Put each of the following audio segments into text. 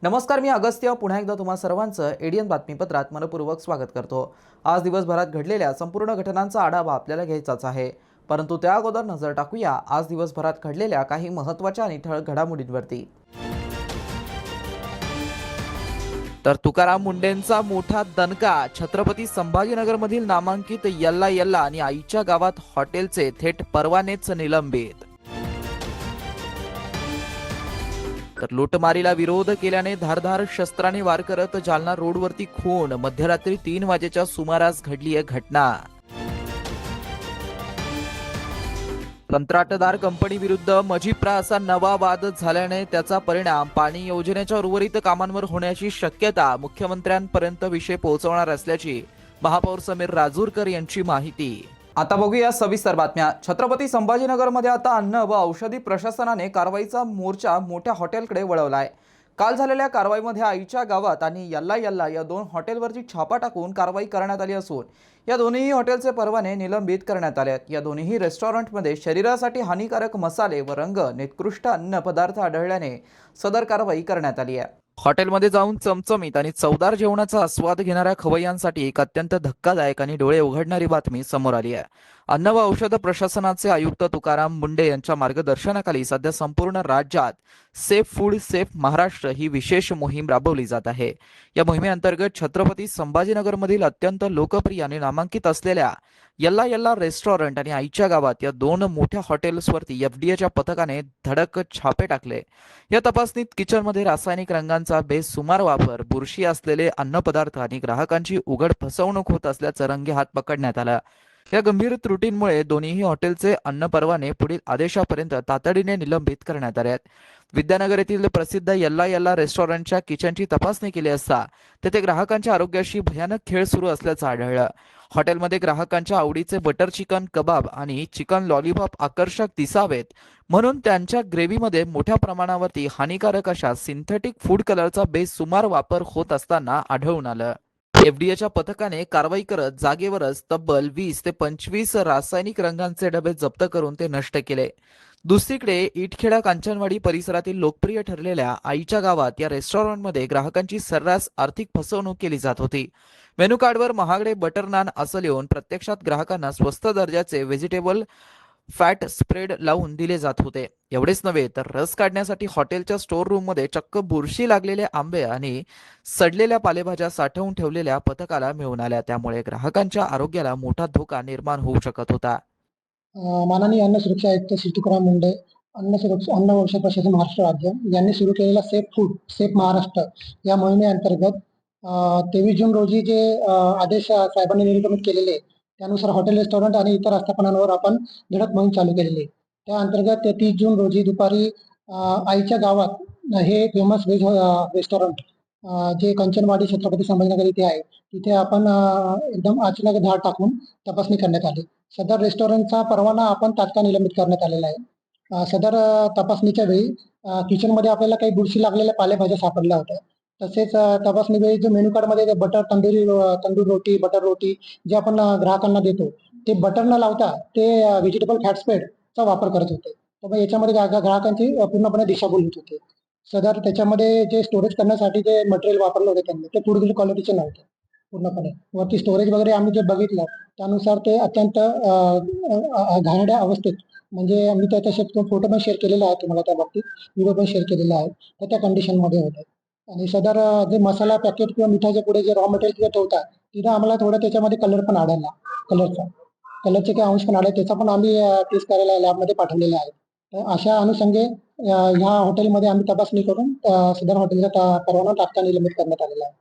नमस्कार, मी अगस्त्य पुन्हा एकदा तुम्हा सर्वांचं एडीएन बातमीपत्रात मनपूर्वक स्वागत करतो। आज दिवसभरात घडलेल्या संपूर्ण घटनांचा आढावा आपल्याला घ्यायचाच आहे, परंतु त्या अगोदर नजर टाकूया आज दिवसभरात घडलेल्या काही महत्त्वाच्या आणि ठळक घडामोडींवरती। तर तुकाराम मुंडेंचा मोठा दणका, छत्रपती संभाजीनगरमधील नामांकित यल्ला यल्ला आणि आईच्या गावात हॉटेलचे थेट परवानेच निलंबित। तर लूटमारीला विरोध केल्याने धारधार शस्त्राने वार करत जालना रोडवरती खून, मध्यरात्री 3 वाजेच्या सुमारास घडली आहे घटना। कंत्राटदार कंपनी विरुद्ध मजिप्रा असा नवा वाद झाल्याने त्याचा परिणाम पाणी योजनेच्या उर्वरित कामांवर होण्याची शक्यता, मुख्यमंत्र्यांपर्यंत विषय पोहोचवणार असल्याची महापौर समीर राजूरकर यांची माहिती। आता बघूया सविस्तर बातम्या। छत्रपती संभाजीनगरमध्ये आता अन्न व औषधी प्रशासनाने कारवाईचा मोर्चा मोठ्या हॉटेलकडे वळवलाय। काल झालेल्या कारवाईमध्ये आईच्या गावात आणि यल्ला यल्ला या 2 हॉटेलवरची छापा टाकून कारवाई करण्यात आली असून या दोन्ही हॉटेलचे परवाने निलंबित करण्यात आले आहेत। या दोन्ही रेस्टॉरंटमध्ये शरीरासाठी हानिकारक मसाले व रंग, निकृष्ट अन्न पदार्थ आढळल्याने सदर कारवाई करण्यात आली आहे। हॉटेलमध्ये जाऊन चमचमीत आणि चवदार जेवणाचा आस्वाद घेणाऱ्या खवय्यांसाठी एक अत्यंत धक्कादायक आणि डोळे उघडणारी बातमी समोर आली आहे। अन्न व औषध प्रशासनाचे आयुक्त तुकाराम मुंडे यांच्या मार्गदर्शनाखाली सध्या संपूर्ण राज्यात सेफ फूड सेफ महाराष्ट्र ही विशेष मोहीम राबवली जात आहे। या मोहिमेअंतर्गत छत्रपती संभाजीनगरमधील अत्यंत लोकप्रिय आणि नामांकित असलेल्या यल्ला यल्ला रेस्टॉरंट आणि आईच्या गावात या 2 मोठ्या हॉटेल्सवरती एफडीएच्या पथकाने धडक छापे टाकले। या तपासणीत किचनमध्ये रासायनिक रंगांचा बेसुमार वापर, बुरशी असलेले अन्नपदार्थ आणि ग्राहकांची उघड फसवणूक होत असल्याचं रंगेहात पकडण्यात आलं। या गंभीर त्रुटींमुळे दोन्ही हॉटेलचे अन्न परवाने पुढील आदेशापर्यंत तातडीने निलंबित करण्यात आले आहेत। विद्यानगर येथील प्रसिद्ध यल्ला यल्ला रेस्टॉरंटच्या किचनची तपासणी केली असता तेथे ग्राहकांच्या आरोग्याशी भयानक खेळ सुरू असल्याचं आढळलं। हॉटेलमध्ये ग्राहकांच्या आवडीचे बटर चिकन कबाब आणि चिकन लॉलीपॉप आकर्षक दिसावेत म्हणून त्यांच्या ग्रेव्हीमध्ये मोठ्या प्रमाणावरती हानिकारक अशा सिंथेटिक फूड कलरचा बेसुमार वापर होत असताना आढळून आलं। एफडीएच्या पथकाने कारवाई करत जागेवरच तब्बल 20 ते 25 रासायनिक रंगांचे डबे जप्त करून ते नष्ट केले। दुसरीकडे इटखेडा कांचनवाडी परिसरातील लोकप्रिय ठरलेल्या आईच्या गावात या रेस्टॉरंटमध्ये ग्राहकांची सर्रास आर्थिक फसवणूक केली जात होती। मेनू कार्डवर महागडे बटर नान असं लिहून प्रत्यक्षात ग्राहकांना स्वस्त दर्जाचे व्हेजिटेबल फॅट स्प्रेड लावून दिले जात होते। एवढेच नव्हे तर रस काढण्यासाठी हॉटेलच्या स्टोर रूम मध्ये चक्क बुरशी लागलेले आंबे आणि सडलेल्या पालेभाज्या साठवून ठेवलेल्या पथकाला मिळून आल्या। त्यामुळे ग्राहकांच्या आरोग्याला मोठा धोका निर्माण होऊ शकत होता। माननीय अन्न सुरक्षा आयुक्त श्री तुकाराम मुंडे, अन्न औषध प्रशासन महाराष्ट्र राज्य यांनी सुरू केलेला सेफ फूड सेफ महाराष्ट्र या मोहिमेअंतर्गत 23 जून रोजी जे आदेश साहेबांनी निर्गमित केलेले त्यानुसार हॉटेल रेस्टॉरंट आणि इतर आस्थापनांवर आपण धडक मोहीम चालू केलेली। त्या अंतर्गत 30 जून रोजी दुपारी आईच्या गावात हे फेमस व्हेज रेस्टॉरंट जे कंचनवाडी छत्रपती संभाजीनगर इथे आहे, तिथे आपण एकदम अचानक धाड टाकून तपासणी करण्यात आली। सदर रेस्टॉरंटचा परवाना आपण तात्काळ निलंबित करण्यात आलेला आहे। सदर तपासणीच्या वेळी किचनमध्ये आपल्याला काही बुरशी लागलेल्या पालेभाज्या सापडल्या होत्या। तसेच तपासणी वेळी जो मेनू कार्डमध्ये बटर तंदूर रोटी, बटर रोटी जे आपण ग्राहकांना देतो ते बटर न लावता ते व्हेजिटेबल फॅट स्प्रेडचा वापर करत होते। त्यामुळे याच्यामध्ये ग्राहकांची पूर्णपणे दिशाभूल होत होती। सदर त्याच्यामध्ये जे स्टोरेज करण्यासाठी जे मटेरियल वापरलं होतं त्यांनी ते फूड क्वालिटीचे नव्हते पूर्णपणे। वरती स्टोरेज वगैरे आम्ही जे बघितलं त्यानुसार ते अत्यंत घाणेरड्या अवस्थेत, म्हणजे आम्ही त्याचे फोटो पण शेअर केलेला आहे तुम्हाला, त्या बाबतीत व्हिडिओ पण शेअर केलेला आहे, तर त्या कंडिशनमध्ये होते। आणि सदर जे मसाला पॅकेट किंवा मिठाच्या पुढे जे रॉ मटेरियल तिथे ठेवतात तिथं आम्हाला थोडं त्याच्यामध्ये कलर पण आढळला, कलरचे काही अंश पण आढळले, त्याचा पण आम्ही टेस्ट करायला लॅबमध्ये पाठवलेला आहे। तर अशा अनुषंगे ह्या हॉटेलमध्ये आम्ही तपासणी करून सदर हॉटेलचा परवाना तात्काळ निलंबित करण्यात आलेला आहे।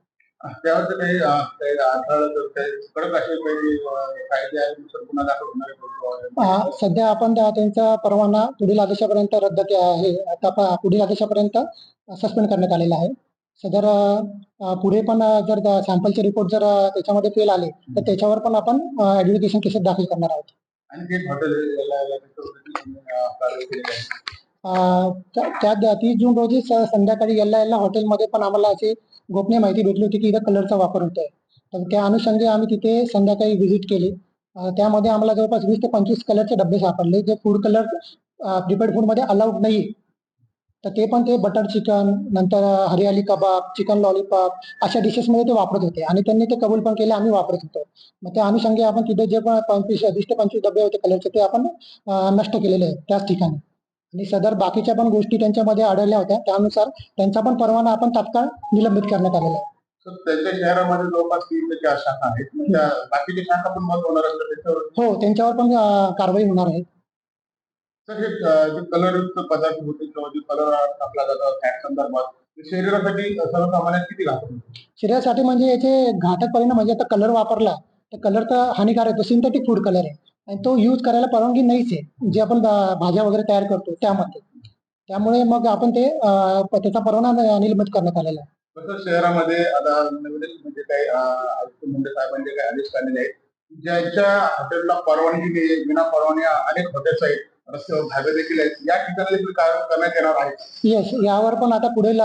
सध्या आपण त्यांचा परवाना पुढील आदेशापर्यंत रद्द आहे, पुढील आदेशापर्यंत सस्पेंड करण्यात आलेला आहे। सदर पुढे पण जर सॅम्पलचे रिपोर्ट जर त्याच्यामध्ये फेल आले तर त्याच्यावर पण आपण ऍडज्युडिकेशन केसेस दाखल करणार आहोत. आणि एक हॉटेल कारवाई केली आहे. त्या 30 जून रोजी संध्याकाळी येल्ला हॉटेलमध्ये पण आम्हाला अशी गोपनीय माहिती भेटली होती की इथं कलरचा वापर होतोय. तर त्या अनुषंगी आम्ही तिथे संध्याकाळी व्हिजिट केली. त्यामध्ये आम्हाला जवळपास 20 ते 25 कलरचे डब्बे सापडले जे फूड कलर प्रिपेअर्ड फूडमध्ये अलाउड नाही. तर ते पण ते बटर चिकन, नंतर हरियाली कबाब, चिकन लॉलीपॉप अशा डिशेसमध्ये ते वापरत होते आणि त्यांनी ते कबूल पण केले आम्ही वापरत होतो. मग त्या अनुषंगी आपण तिथे जे पण 20 ते 25 डबे होते कलरचे ते आपण नष्ट केलेले आहेत त्याच ठिकाणी. आणि सदर बाकीच्या पण गोष्टी त्यांच्यामध्ये आढळल्या होत्या त्यानुसार त्यांचा पण परवाना आपण तात्काळ निलंबित करण्यात आलेला आहे. तर त्यांच्या शहरामध्ये जवळपास 3 ते 4 शाखा आहेत. मग त्या बाकीच्या शाखा पण बंद होणार असतात त्याच्यावर. हो, त्यांच्यावर पण कारवाई होणार आहे. तर हे जे कलरयुक्त पदार्थ होते किंवा जे कलर टाकला जातो फॅट संदर्भात ते शरीरासाठी सर्वसामान्यात किती घातक होते? शरीरासाठी म्हणजे याचे घातक परिणाम म्हणजे आता कलर वापरला तर कलर तर हानिकारक आहे, सिंथेटिक फूड कलर आहे आणि तो यूज करायला परवानगी नाहीच आहे जे आपण भाज्या वगैरे तयार करतो त्यामध्ये. त्यामुळे मग आपण ते त्याचा परवाना निलंबित करण्यात आलेला आहे. तसं शहरामध्ये आता नवीनच म्हणजे काही आयुक्त मुंडे साहेबांचे काही आदेश काढलेले आहेत. ज्यांच्या हॉटेलला परवानगी नाही, विना परवानगी अनेक हॉटेल्स आहेत, रस्त्यावर धाबे देखील आहेत, या ठिकाणी देखील कारवाई करण्यात येणार आहे. येस, यावर पण आता पुढील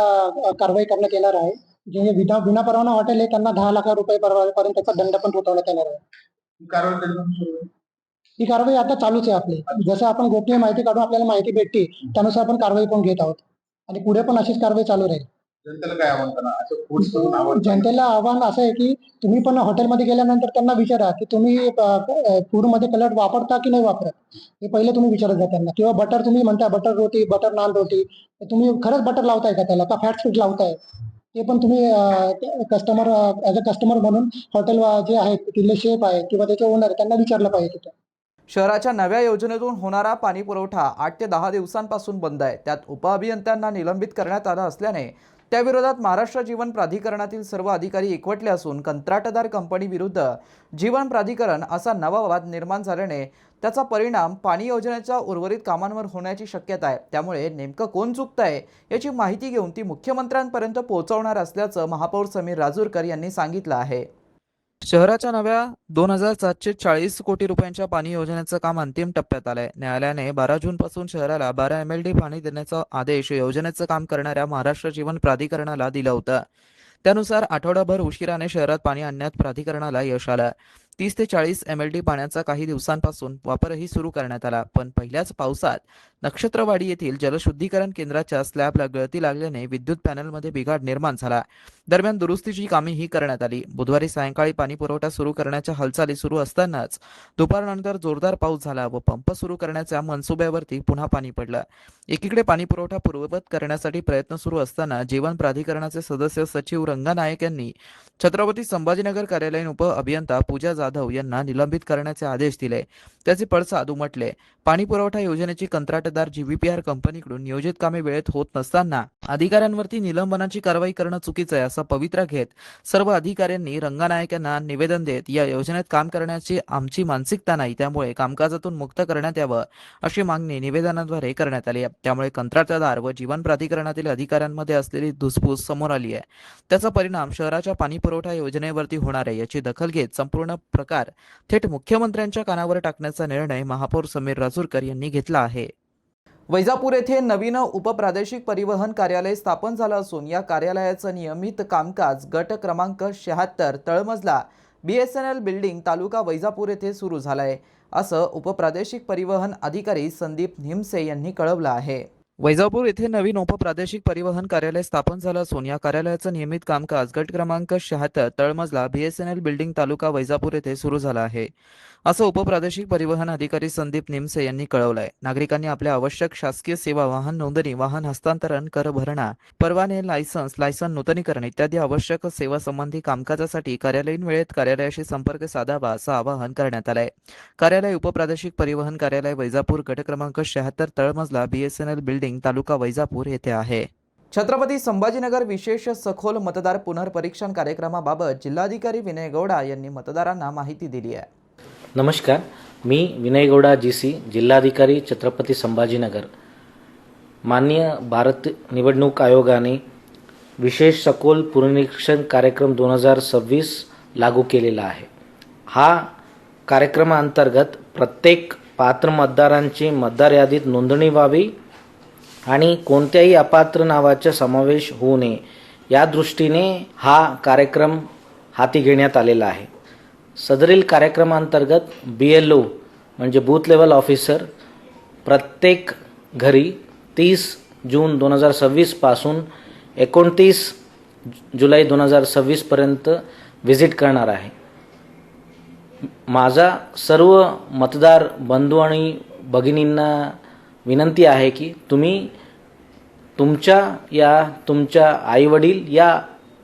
कारवाई करण्यात येणार आहे. जे विना परवाना हॉटेल आहे त्यांना 10 लाख रुपये पर्यंतचा दंड पण ठोठावण्यात येणार आहे. ही कारवाई कधीपासून सुरू होईल? ही कारवाई आता चालूच आहे आपली. जसं आपण गोपनीय माहिती काढून आपल्याला माहिती भेटते त्यानुसार आपण कारवाई पण घेत आहोत आणि पुढे पण अशीच कारवाई चालू राहील. जनतेला काय आव्हान करणार असं फूड्स करून आव्हान? जनतेला आव्हान असं आहे की तुम्ही पण हॉटेलमध्ये गेल्यानंतर त्यांना विचारा की तुम्ही फूडमध्ये कलर वापरता की नाही वापरत, हे पहिले तुम्ही विचारत जा त्यांना. किंवा बटर तुम्ही म्हणता बटर रोटी, बटर नान रोटी, तुम्ही खरंच बटर लावताय का त्याला, का फॅट स्वीट लावताय, ते पण तुम्ही कस्टमर ऍज अ कस्टमर म्हणून हॉटेल जे आहेत तिथले शेफ आहे किंवा त्याचे ओनर त्यांना विचारलं पाहिजे तिथं. शहराच्या नव्या योजनेतून होणारा पाणी पुरवठा 8 ते 10 दिवसांपासून बंद आहे. त्यात उपअभियंत्यांना निलंबित करण्यात आलं असल्याने त्याविरोधात महाराष्ट्र जीवन प्राधिकरणातील सर्व अधिकारी एकवटले असून कंत्राटदार कंपनी विरुद्ध जीवन प्राधिकरण असा नवा वाद निर्माण झाल्याने त्याचा परिणाम पाणी योजनेच्या उर्वरित कामांवर होण्याची शक्यता आहे. त्यामुळे नेमकं कोण चुकतंय याची माहिती घेऊन ती मुख्यमंत्र्यांपर्यंत पोहोचवणार असल्याचं महापौर समीर राजूरकर यांनी सांगितलं आहे. शहराच्या नव्या 2,740 कोटी रुपयांच्या पाणी योजनेचं काम अंतिम टप्प्यात आलंय. न्यायालयाने 12 जून पासून शहराला 12 MLD पाणी देण्याचा आदेश योजनेचं काम करणाऱ्या महाराष्ट्र जीवन प्राधिकरणाला दिलं होतं. त्यानुसार आठवडाभर उशिराने शहरात पाणी आणण्यात प्राधिकरणाला यश आलं. 30 ते 40 MLD पाण्याचा काही दिवसांपासून वापरही सुरू करण्यात आला. पण पहिल्याच पावसात नक्षत्रवाडी येथील जलशुद्धीकरण केंद्राच्या स्लॅबला गळती लागल्याने विद्युत पॅनलमध्ये बिघाड निर्माण झाला. दरम्यान दुरुस्तीची कामेही करण्यात आली. बुधवारी सायंकाळी पाणी पुरवठा सुरू करण्याच्या हालचाली सुरू असतानाच दुपारनंतर जोरदार पाऊस झाला व पंप सुरू करण्याच्या मनसुब्यावरती पुन्हा पाणी पडलं. एकीकडे पाणी पुरवठा पूर्ववत करण्यासाठी प्रयत्न सुरू असताना जीवन प्राधिकरणाचे सदस्य सचिव रंगा नायक यांनी छत्रपती संभाजीनगर कार्यालयीन उप अभियंता पूजा जाधव यांना निलंबित करण्याचे आदेश दिले. त्याचे पडसाद उमटले. पाणी पुरवठा योजनेची कंत्राटदार GVPR कंपनीकडून नियोजित कामे वेळेत होत नसताना अधिकाऱ्यांवरती निलंबनाची कारवाई करणं चुकीचं आहे असा पवित्रा घेत सर्व अधिकाऱ्यांनी रंगानायक यांना निवेदन देत या योजनेत काम करण्याची आमची मानसिकता नाही, त्यामुळे कामकाजातून मुक्त करण्यात यावं अशी मागणी निवेदनाद्वारे करण्यात आली. त्यामुळे कंत्राटदार व जीवन प्राधिकरणातील अधिकाऱ्यांमध्ये असलेली धुसफूस समोर आली आहे. त्याचा परिणाम शहराच्या पाणी पुरवठा योजनेवरती होणार आहे. याची दखल घेत संपूर्ण प्रकार थेट मुख्यमंत्र्यांच्या कानावर टाकण्याचा निर्णय महापौर समीर राजूरकर यांनी घेतला आहे. वैजापूर येथे नवीन उपप्रादेशिक परिवहन कार्यालय स्थापन झालं असून या कार्यालयाचं नियमित कामकाज गट क्रमांक 76 तळमजला BSNL बिल्डिंग तालुका वैजापूर येथे सुरू झालं आहे असं उपप्रादेशिक परिवहन अधिकारी संदीप निमसे यांनी कळवलं आहे. वैजापूर येथे नवीन उपप्रादेशिक परिवहन कार्यालय स्थापन झालं असून या कार्यालयाचं नियमित कामकाज गट क्रमांक 76 तळमजला BSNL बिल्डिंग तालुका वैजापूर येथे सुरू झालं आहे असं उपप्रादेशिक परिवहन अधिकारी संदीप निमसे यांनी कळवलंय. नागरिकांनी आपल्या आवश्यक शासकीय सेवा, वाहन नोंदणी, वाहन हस्तांतरण, कर भरणा, परवाने, लायसन नूतनीकरण इत्यादी आवश्यक सेवा संबंधी कामकाजासाठी कार्यालयीन वेळेत कार्यालयाशी संपर्क साधावा असं आवाहन करण्यात आलंय. कार्यालय उपप्रादेशिक परिवहन कार्यालय वैजापूर गट क्रमांक 76 तळमजला BSNL बिल्डिंग तालुका वैजापूर येथे आहे. छत्रपती संभाजीनगर विशेष सखोल मतदार पुनर्परीक्षण कार्यक्रमाबाबत जिल्हाधिकारी विनय गौडा यांनी मतदारांना माहिती दिली आहे. नमस्कार, मी विनय गौडा GC, जिल्हाधिकारी छत्रपती संभाजीनगर. माननीय भारत निवडणूक आयोगाने विशेष सखोल पुनरीक्षण कार्यक्रम 2026 लागू केलेला आहे. हा कार्यक्रमाअंतर्गत प्रत्येक पात्र मतदारांची मतदार यादीत नोंदणी व्हावी आणि कोणत्याही अपात्र नावाचा समावेश होऊ नये या दृष्टीने हा कार्यक्रम हाती घेण्यात आलेला आहे. सदरील कार्यक्रमांतर्गत BLO म्हणजे बूथ लेवल ऑफिसर प्रत्येक घरी 30 जून 2026 पासून 29 जुलै 2026 पर्यंत व्हिजिट करणार आहे. माझा सर्व मतदार बंधू आणि भगिनींना विनंती आहे की तुम्ही तुमच्या आईवडील या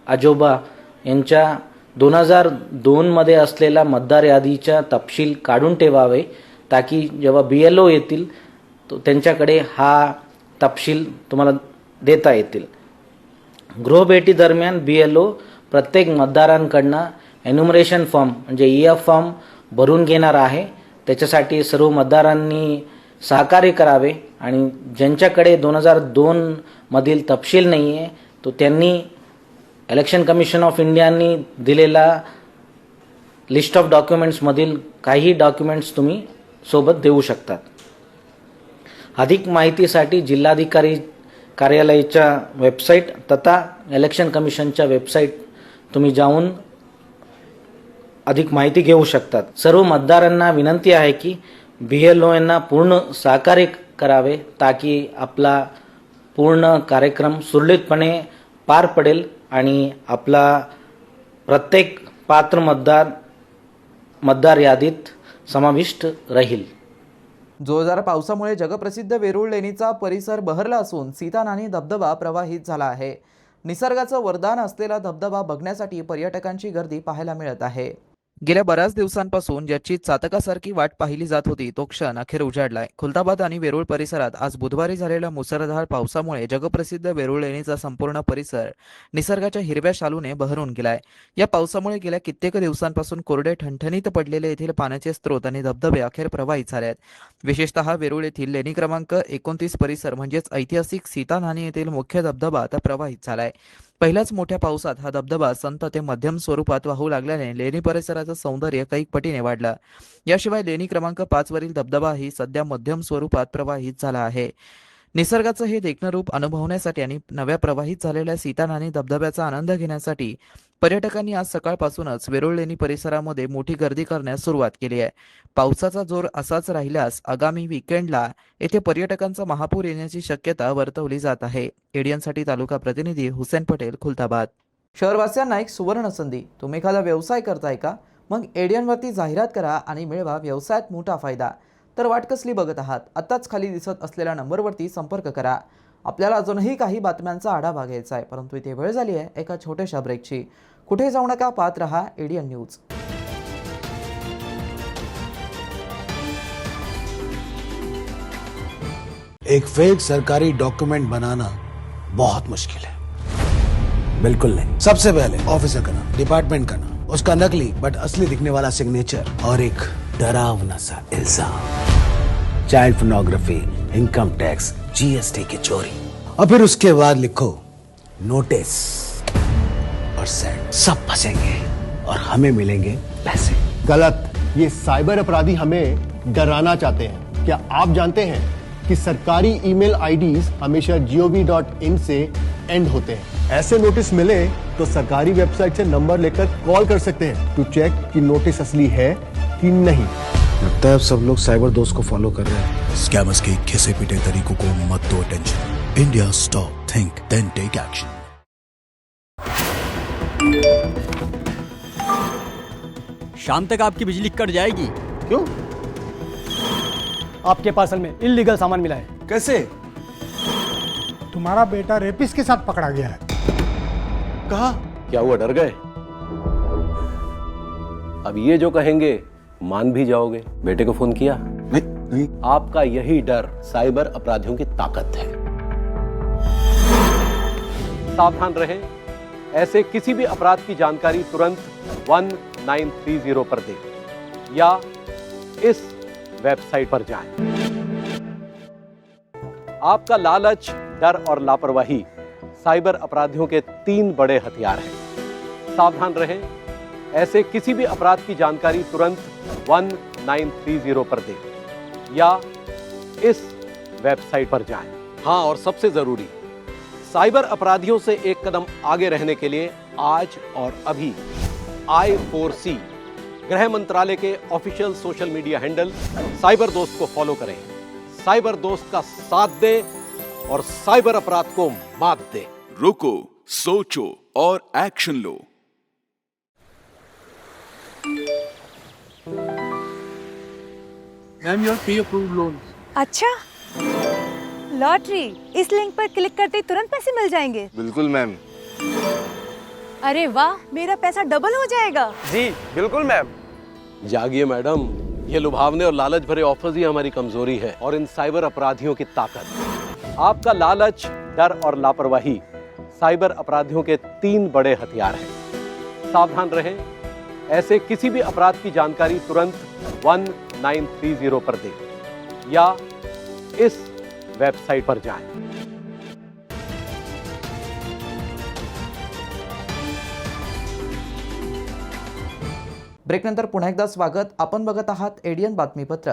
आजोबा यांच्या 2002 मध्ये असलेला मतदार यादीचा तपशील काढून ठेवावे, ताकी जेव्हा BLO येतील तो त्यांच्याकडे हा तपशील तुम्हाला देता येतील. गृहभेटी दरम्यान BLO प्रत्येक मतदारांकडनं एन्युमरेशन फॉर्म म्हणजे EF फॉर्म भरून घेणार आहे. त्याच्यासाठी सर्व मतदारांनी सहकार्य करावे आणि ज्यांच्याकडे 2002 मधील तपशील नाही आहे तो त्यांनी इलेक्शन कमिशन ऑफ इंडियानी दिलेला लिस्ट ऑफ डॉक्युमेंट्समधील काही डॉक्युमेंट्स तुम्ही सोबत देऊ शकतात. अधिक माहितीसाठी जिल्हाधिकारी कार्यालयाच्या वेबसाईट तथा इलेक्शन कमिशनच्या वेबसाईट तुम्ही जाऊन अधिक माहिती घेऊ शकतात. सर्व मतदारांना विनंती आहे की BLO यांना पूर्ण सहकार्य करावे, ताकी आपला पूर्ण कार्यक्रम सुरळीतपणे पार पडेल आणि आपला प्रत्येक पात्र मतदार यादीत समाविष्ट राहील. जोरदार पावसामुळे जगप्रसिद्ध वेरूळ लेणीचा परिसर बहरला असून सीतानानी धबधबा प्रवाहित झाला आहे. निसर्गाचं वरदान असलेला धबधबा बघण्यासाठी पर्यटकांची गर्दी पाहायला मिळत आहे. गेल्या बऱ्याच दिवसांपासून ज्याची चातकासारखी वाट पाहिली जात होती तो क्षण अखेर उजाडलाय. खुलताबाद आणि वेरूळ परिसरात आज बुधवारी झालेल्या मुसळधार पावसामुळे जगप्रसिद्ध वेरूळ लेणीचा संपूर्ण परिसर निसर्गाच्या हिरव्या शालूने बहरून गेलाय. या पावसामुळे गेल्या कित्येक दिवसांपासून कोरडे ठणठणीत पडलेले येथील पाण्याचे स्रोत आणि धबधबे अखेर प्रवाहित झाले आहेत. विशेषतः वेरूळ येथील लेणी क्रमांक 29 परिसर म्हणजेच ऐतिहासिक सीतानानी येथील मुख्य धबधबा आता प्रवाहित झालाय. पहिल्याच मोठ्या पावसात हा धबधबा संत ते मध्यम स्वरूपात वाहू लागल्याने लेणी परिसराचं सौंदर्य कैक पटीने वाढलं. याशिवाय लेणी क्रमांक 5 वरील धबधबाही सध्या मध्यम स्वरूपात प्रवाहित झाला आहे. निसर्गाचं हे देखणं रूप अनुभवण्यासाठी आणि नव्या प्रवाहित झालेल्या सीतानानी धबधब्याचा आनंद घेण्यासाठी पर्यटकांनी आज सकाळपासूनच वेरूळ लेणी परिसरामध्ये मोठी गर्दी करण्यास सुरुवात केली आहे. पावसाचा जोर असाच राहिल्यास आगामी वीकेंडला येथे पर्यटकांचा महापूर येण्याची शक्यता वर्तवली जात आहे. एडियनसाठी तालुका प्रतिनिधी हुसेन पटेल, खुलताबाद. शहरवासियांना एक सुवर्ण संधी. तुम्ही एखादा व्यवसाय करताय का? मग एडियनवरती जाहिरात करा आणि मिळवा व्यवसायात मोठा फायदा. तर वाट कसली बघत आहात? आत्ताच खाली दिसत असलेल्या नंबरवरती संपर्क करा. आपल्याला अजूनही काही बातम्यांचा आढावा घ्यायचा आहे, परंतु इथे वेळ झाली आहे एका छोट्याशा ब्रेकची. कुठे जाऊ नका, पाहत रहा एडियन न्यूज. एक फेक सरकारी डॉक्यूमेंट बनाना बहुत मुश्किल है. बिल्कुल नहीं. सबसे पहले ऑफिसर का नाम, डिपार्टमेंट का नाम, उसका नकली बट असली दिखने वाला सिग्नेचर और एक डरावना सा इल्जाम. Child pornography, income tax, GST की चोरी. और फिर उसके बाद लिखो नोटिस और सेंड. सब फंसेंगे और हमें मिलेंगे पैसे. गलत. ये साइबर अपराधी हमें डराना चाहते हैं. क्या आप जानते हैं कि सरकारी ईमेल आईडीज हमेशा gov.in से एंड होते हैं. ऐसे नोटिस मिले तो सरकारी वेबसाइट से नंबर लेकर कॉल कर सकते हैं टू चेक कि नोटिस असली है कि नहीं. लगता है अब सब लोग साइबर दोस्त को फॉलो कर रहे हैं. स्कैमर्स के घिसे पिटे तरीकों को मत दो attention. India stop, think then take action. शाम तक आपकी बिजली कट जाएगी. क्यों? आपके पार्सल में इल्लीगल सामान मिला है. कैसे? तुम्हारा बेटा रेपिस्ट के साथ पकड़ा गया है. कहा? क्या हुआ, डर गए? अब ये जो कहेंगे मान भी जाओगे. बेटे को फोन किया? नहीं. आपका यही डर साइबर अपराधियों की ताकत है. सावधान रहें. ऐसे किसी भी अपराध की जानकारी तुरंत 1930 पर दें या इस वेबसाइट पर जाएं. आपका लालच, डर और लापरवाही साइबर अपराधियों के 3 बड़े हथियार हैं। सावधान रहें, ऐसे किसी भी अपराध की जानकारी तुरंत 1930 पर दें या इस वेबसाइट पर जाएं। हाँ, और सबसे जरूरी, साइबर अपराधियों से एक कदम आगे रहने के लिए आज और अभी I4C गृह मंत्रालय के official social media handle cyber दोस्त को फॉलो करें, साइबर दोस्त का साथ दें और साइबर अपराध को मात दें। रुको, सोचो और action low. Ma'am, your pre approved loan. अच्छा, लॉटरी, इस लिंक पर क्लिक करते ही तुरंत पैसे मिल जाएंगे? बिल्कुल मैम। अरे वाह, मेरा पैसा डबल हो जाएगा। जी बिल्कुल मैम। जागिए मैडम, ये लुभावने और लालच भरे ऑफर्स ही हमारी कमजोरी है और इन साइबर अपराधियों की ताकत। आपका लालच, डर और लापरवाही साइबर अपराधियों के 3 बड़े हथियार हैं। सावधान रहें, ऐसे किसी भी अपराध की जानकारी तुरंत 1930 पर दें या इस वेबसाइट पर जाएं। ब्रेकनंतर पुन्हा एकदा स्वागत. आपण बघत आहात एडीएन बातमीपत्र.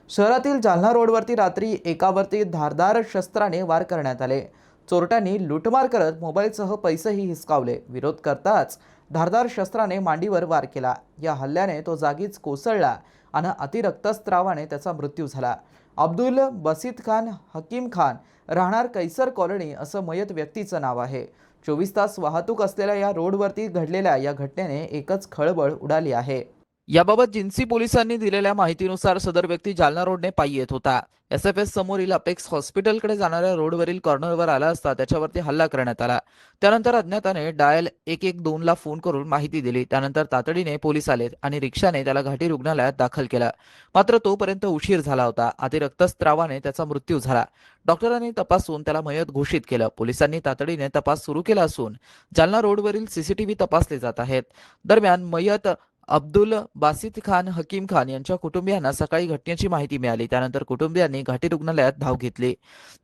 शहरातील जालना रोडवरती रात्री एकावरती धारदार शस्त्राने वार करण्यात आले. चोरट्यांनी लूटमार करत मोबाईलसह पैसेही हिसकावले. विरोध करताच धारदार शस्त्राने मांडीवर वार केला. या हल्ल्याने तो जागीच कोसळला आणि अतिरक्तस्रावाने त्याचा मृत्यू झाला. अब्दुल बसीत खान हकीम खान, राहणार कैसर कॉलनी असं मयत व्यक्तीचं नाव आहे. 24 तास वाहतूक असलेल्या या रोडवरती घडलेल्या या घटनेने एकच खळबळ उडाली आहे. याबाबत जिन्सी पोलिसांनी दिलेल्या माहितीनुसार सदर व्यक्ती जालना रोडने पायी येत होता. एसएफएस समोरील अपेक्स हॉस्पिटलकडे जाणाऱ्या रोडवरील कॉर्नरवर आला असता त्याच्यावरती हल्ला करण्यात आला. त्यानंतर अज्ञाताने डायल 112 ला फोन करून माहिती दिली. त्यानंतर तातडीने पोलीस आले आणि रिक्षाने त्याला घाटी रुग्णालयात दाखल केलं. मात्र तोपर्यंत उशीर झाला होता. अतिरक्तस्रावाने त्याचा मृत्यू झाला. डॉक्टरांनी तपासून त्याला मयत घोषित केलं. पोलिसांनी तातडीने तपास सुरू केला असून जालना रोडवरील सीसीटीव्ही तपासले जात आहेत. दरम्यान मयत अब्दुल बासित खान हकीम खान यांच्या कुटुंबियांना सकाळी घटनेची माहिती मिळाली. त्यानंतर कुटुंबियांनी घाटी रुग्णालयात धाव घेतली.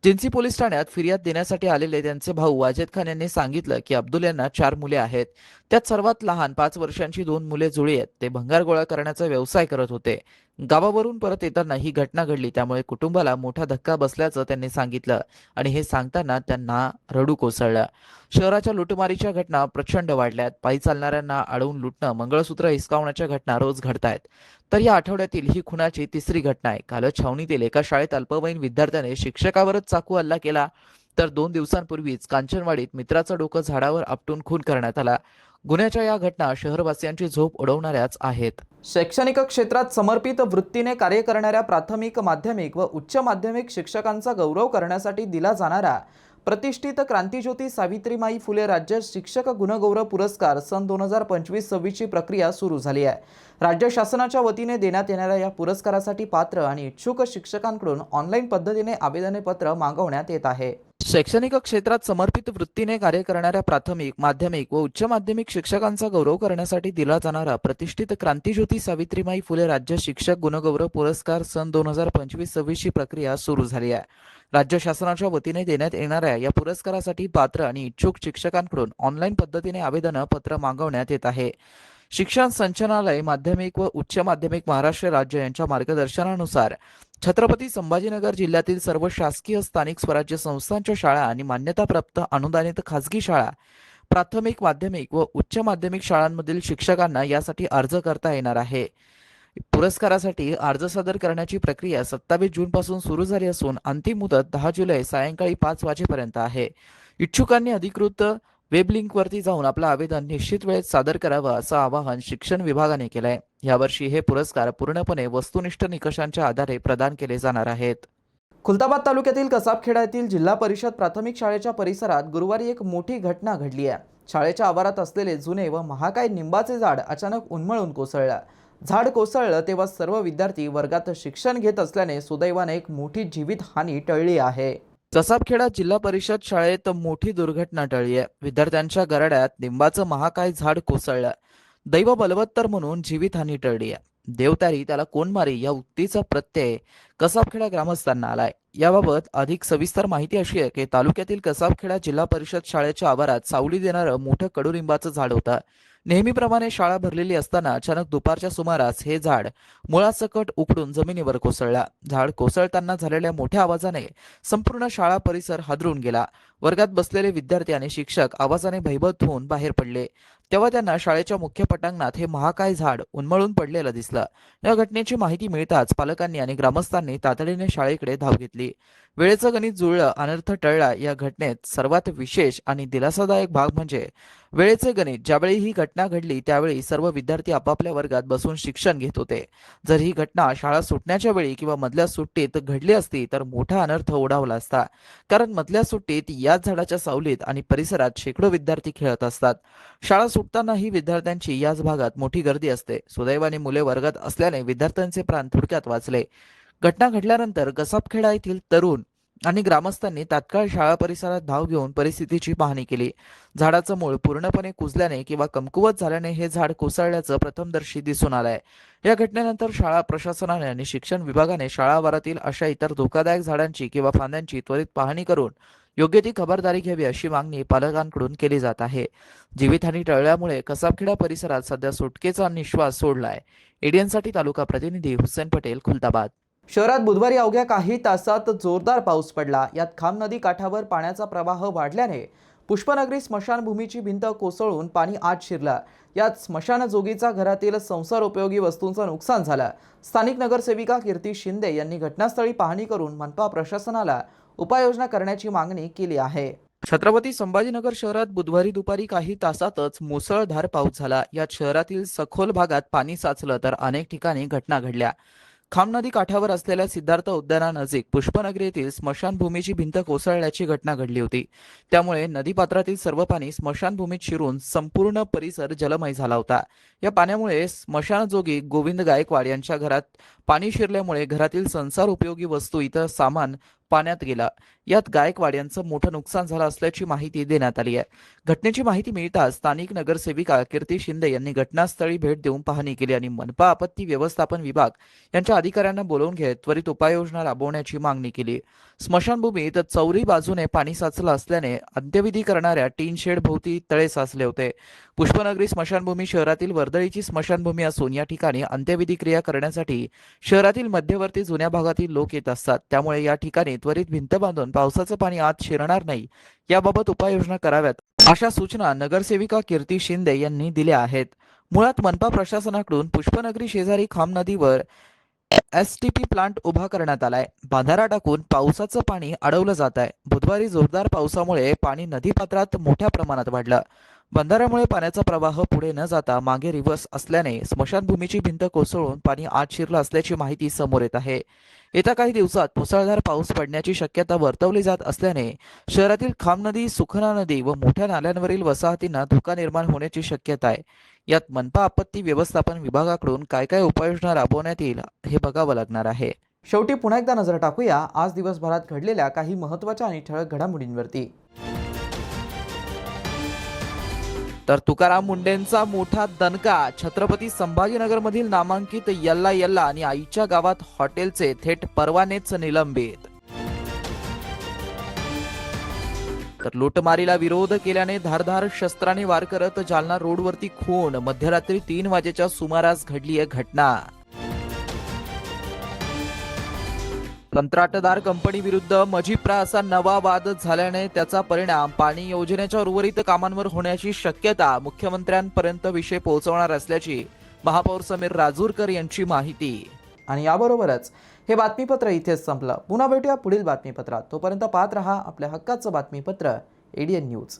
जिन्सी पोलीस ठाण्यात फिर्याद देण्यासाठी आलेले त्यांचे भाऊ वाजेद खान यांनी सांगितलं की अब्दुल यांना 4 मुले आहेत. त्यात सर्वात लहान 5 वर्षांची 2 मुले जुळी आहेत. ते भंगार गोळा करण्याचा व्यवसाय करत होते. गावावरून परत येताना ही घटना घडली. त्यामुळे कुटुंबाला मोठा धक्का बसल्याचं त्यांनी सांगितलं आणि हे सांगताना त्यांना रडू कोसळलं. शहराच्या लुटमारीच्या घटना प्रचंड वाढल्यात. पायी चालणाऱ्यांना अडवून लुटणं, मंगळसूत्र हिसकावण्याच्या घटना रोज घडतायत. तर या आठवड्यातील ही खुनाची 3री घटना आहे. कालच छावणीतील एका शाळेत अल्पवयीन विद्यार्थ्याने शिक्षकावरच चाकू हल्ला केला. तर 2 दिवसांपूर्वीच कांचनवाडीत मित्राचं डोकं झाडावर आपटून खून करण्यात आला. गुन्ह्याच्या या घटना शहरवासियांची झोप उडवणाऱ्याच आहेत. शैक्षणिक क्षेत्रात समर्पित वृत्तीने कार्य करणाऱ्या प्राथमिक, माध्यमिक व उच्च माध्यमिक शिक्षकांचा गौरव करण्यासाठी दिला जाणारा प्रतिष्ठित क्रांतिज्योती सावित्रीमाई फुले राज्य शिक्षक गुणगौरव पुरस्कार सन 2025-26 ची प्रक्रिया सुरू झाली आहे. राज्य शासनाच्या वतीने देण्यात येणाऱ्या या पुरस्कारासाठी पात्र आणि इच्छुक शिक्षकांकडून ऑनलाईन पद्धतीने आवेदनपत्र मागवण्यात येत आहे. शैक्षणिक क्षेत्रात समर्पित वृत्तीने कार्य करणाऱ्या प्राथमिक, माध्यमिक व उच्च माध्यमिक शिक्षकांचा गौरव करण्यासाठी दिला जाणारा प्रतिष्ठित क्रांतिज्योती सावित्रीमाई फुले राज्य शिक्षक गुणगौरव पुरस्कार सन 2025-26 ची प्रक्रिया सुरू झाली आहे. राज्य शासनाच्या वतीने देण्यात येणाऱ्या या पुरस्कारासाठी पात्र आणि इच्छुक शिक्षकांकडून ऑनलाईन पद्धतीने आवेदनपत्र मागवण्यात येत आहे. शिक्षण संचालनालय, माध्यमिक व उच्च माध्यमिक महाराष्ट्र राज्य यांच्या मार्गदर्शनानुसार छत्रपती संभाजीनगर जिल्ह्यातील सर्व शासकीय स्थानिक स्वराज्य संस्थांच्या शाळा आणि मान्यताप्राप्त अनुदानित खासगी शाळा, प्राथमिक, माध्यमिक व उच्च माध्यमिक शाळांमधील शिक्षकांना यासाठी अर्ज करता येणार आहे. पुरस्कारासाठी अर्ज सादर करण्याची प्रक्रिया 27 जून पासून सुरू झाली असून अंतिम मुदत 10 जुलै सायंकाळी 5 वाजेपर्यंत आहे. इच्छुकांनी अधिकृत वेब लिंकवरती जाऊन आपलं आवेदन निश्चित वेळेत सादर करावं असं आवाहन शिक्षण विभागाने केलं आहे. यावर्षी हे पुरस्कार पूर्णपणे वस्तुनिष्ठ निकषांच्या आधारे प्रदान केले जाणार आहेत. खुलताबाद तालुक्यातील कसाबखेडा येथील जिल्हा परिषद प्राथमिक शाळेच्या परिसरात गुरुवारी एक मोठी घटना घडली आहे. शाळेच्या आवारात असलेले जुने व महाकाय निंबाचे झाड अचानक उन्मळून कोसळलं. झाड कोसळलं तेव्हा सर्व विद्यार्थी वर्गात शिक्षण घेत असल्याने सुदैवाने एक मोठी जीवितहानी टळली आहे. कसाबखेडा जिल्हा परिषद शाळेत मोठी दुर्घटना टळली आहे. विद्यार्थ्यांच्या गराड्यात निंबाचं महाकाय झाड कोसळलं. दैव बलवत्तर म्हणून जीवितहानी टळली आहे. देवतारी त्याला कोण मारी या उक्तीचा प्रत्यय कसाबखेडा ग्रामस्थांना आलाय. याबाबत अधिक सविस्तर माहिती अशी आहे की तालुक्यातील कसाबखेडा जिल्हा परिषद शाळेच्या आवारात सावली देणारं मोठं कडुलिंबाचं झाड होतं. नेहमीप्रमाणे शाळा भरलेली असताना अचानक दुपारच्या सुमारास हे झाड मुळासकट उकडून जमिनीवर कोसळला. झाड कोसळताना झालेल्या मोठ्या आवाजाने संपूर्ण शाळा परिसर हादरून गेला. वर्गात बसलेले विद्यार्थी आणि शिक्षक आवाजाने भयभीत होऊन बाहेर पडले. तेव्हा त्यांना शाळेच्या मुख्य पटांगणात हे महाकाय झाड उन्मळून पडलेलं दिसलं. या घटनेची माहिती मिळताच पालकांनी आणि ग्रामस्थांनी तातडीने शाळेकडे धाव घेतली. वेळेचं गणित जुळलं, अनर्थ टळला. या घटनेत सर्वात विशेष आणि दिलासादायक भाग म्हणजे वेळेचे गणित. ज्यावेळी ही घटना घडली त्यावेळी सर्व विद्यार्थी आपापल्या वर्गात बसून शिक्षण घेत होते. जर ही घटना शाळा सुटण्याच्या वेळी किंवा मधल्या सुट्टीत घडली असती तर मोठा अनर्थ ओढावला असता. कारण मधल्या सुट्टीत याच झाडाच्या सावलीत आणि परिसरात शेकडो विद्यार्थी खेळत असतात. शाळा सुटतानाही विद्यार्थ्यांची याच भागात मोठी गर्दी असते. सुदैवाने मुले वर्गात असल्याने विद्यार्थ्यांचे प्राण थोडक्यात वाचले. घटना घडल्यानंतर कसाबखेडा येथील तरुण आणि ग्रामस्थांनी तात्काळ शाळा परिसरात धाव घेऊन परिस्थितीची पाहणी केली. झाडाचं मूळ पूर्णपणे कुजल्याने किंवा कमकुवत झाल्याने हे झाड कोसळल्याचं प्रथमदर्शी दिसून आलंय. या घटनेनंतर शाळा प्रशासनाने आणि शिक्षण विभागाने शाळा आवारातील अशा इतर धोकादायक झाडांची किंवा फांद्यांची त्वरित पाहणी करून योग्य ती खबरदारी घ्यावी अशी मागणी पालकांकडून केली जात आहे. जीवितहानी टळल्यामुळे कसाबखेडा परिसरात सध्या सुटकेचा निश्वास सोडलाय. एडीएनसाठी तालुका प्रतिनिधी हुसेन पटेल, खुलताबाद. शहरात बुधवारी अवघ्या काही तासात जोरदार पाऊस पडला. यात खाम नदी काठावर पाण्याचा प्रवाह वाढल्याने पुष्पनगरी स्मशानभूमीची भिंत कोसळून पाणी आत शिरलं. यात स्मशानजोगीचा घरातील संसारोपयोगी वस्तूंचं नुकसान झालं. स्थानिक नगरसेविका कीर्ती शिंदे यांनी घटनास्थळी पाहणी करून मनपा प्रशासनाला उपाययोजना करण्याची मागणी केली आहे. छत्रपती संभाजीनगर शहरात बुधवारी दुपारी काही तासातच मुसळधार पाऊस झाला. यात शहरातील सखोल भागात पाणी साचलं तर अनेक ठिकाणी घटना घडल्या. खाम नदी काठावर असलेल्या सिद्धार्थ उद्यानानजीक पुष्पनगरी येथील स्मशानभूमीची भिंत कोसळल्याची घटना घडली होती. त्यामुळे नदीपात्रातील सर्व पाणी स्मशानभूमीत शिरून संपूर्ण परिसर जलमय झाला होता. या पाण्यामुळे स्मशानजोगी गोविंद गायकवाड यांच्या घरात पाणी शिरल्यामुळे घरातील संसार उपयोगी वस्तू इतर सामान पाण्यात गेला. यात गायकवाड यांचं मोठं नुकसान झालं असल्याची माहिती देण्यात आली आहे. घटनेची माहिती मिळताच स्थानिक नगरसेविका कीर्ती शिंदे यांनी घटनास्थळी भेट देऊन पाहणी केली आणि मनपा आपत्ती व्यवस्थापन विभाग यांच्या अधिकाऱ्यांना बोलावून घेत त्वरित उपाययोजना राबवण्याची मागणी केली. स्मशानभूमीत चौरी बाजूने पाणी साचलं असल्याने अंत्यविधी करणाऱ्या टीन शेड भोवती तळे साचले होते. पुष्पनगरी स्मशानभूमी शहरातील वर्दळीची स्मशानभूमी असून या ठिकाणी अंत्यविधी क्रिया करण्यासाठी शहरातील मध्यवर्ती जुन्या भागातील लोक येत असतात. त्यामुळे या ठिकाणी त्वरित भिंत बांधून पावसाचं पाणी आत शिरणार नाही याबाबत उपाययोजना कराव्यात अशा सूचना नगरसेविका कीर्ती शिंदे यांनी दिल्या आहेत. मुळात मनपा प्रशासनाकडून पुष्पनगरी शेजारी खाम नदीवर एसटीपी प्लांट उभा करण्यात आलाय. बांधारा टाकून पावसाचं पाणी अडवलं जात आहे. बुधवारी जोरदार पावसामुळे पाणी नदीपात्रात मोठ्या प्रमाणात वाढलं. बंधाऱ्यामुळे पाण्याचा प्रवाह पुढे न जाता मागे रिव्हर्स असल्याने स्मशानभूमीची भिंत कोसळून पाणी आत शिरलं असल्याची माहिती समोर येत आहे. येत्या काही दिवसात मुसळधार पाऊस पडण्याची शक्यता वर्तवली जात असल्याने शहरातील खाम नदी, सुखना नदी व मोठ्या नाल्यांवरील वसाहतींना धोका निर्माण होण्याची शक्यता आहे. यात मनपा आपत्ती व्यवस्थापन विभागाकडून काय काय उपाययोजना राबवण्यात येईल हे बघावं लागणार आहे. शेवटी पुन्हा एकदा नजर टाकूया आज दिवसभरात घडलेल्या काही महत्त्वाच्या आणि ठळक घडामोडींवरती. तर तुकाराम मुंडेंचा मोठा दणका. छत्रपती संभाजीनगरमधील नामांकित यल्ला यल्ला आणि आईच्या गावात हॉटेलचे थेट परवानेच निलंबित. तर लूटमारीला विरोध केल्याने धारधार शस्त्राने वार करत जालना रोडवरती खून. मध्यरात्री 3 वाजेच्या सुमारास घडली आहे घटना. कंत्राटदार कंपनी विरुद्ध मजिप्रा असा नवा वाद झाल्याने त्याचा परिणाम पाणी योजनेच्या उर्वरित कामांवर होण्याची शक्यता मुख्यमंत्र्यांपर्यंत विषय पोहोचवणार असल्याची महापौर समीर राजूरकर यांची माहिती. आणि याबरोबरच हे बातमीपत्र इथेच संपलं. पुन्हा भेटूया पुढील बातमीपत्रात. तोपर्यंत पाहत रहा आपल्या हक्काचं बातमीपत्र एडीएन न्यूज.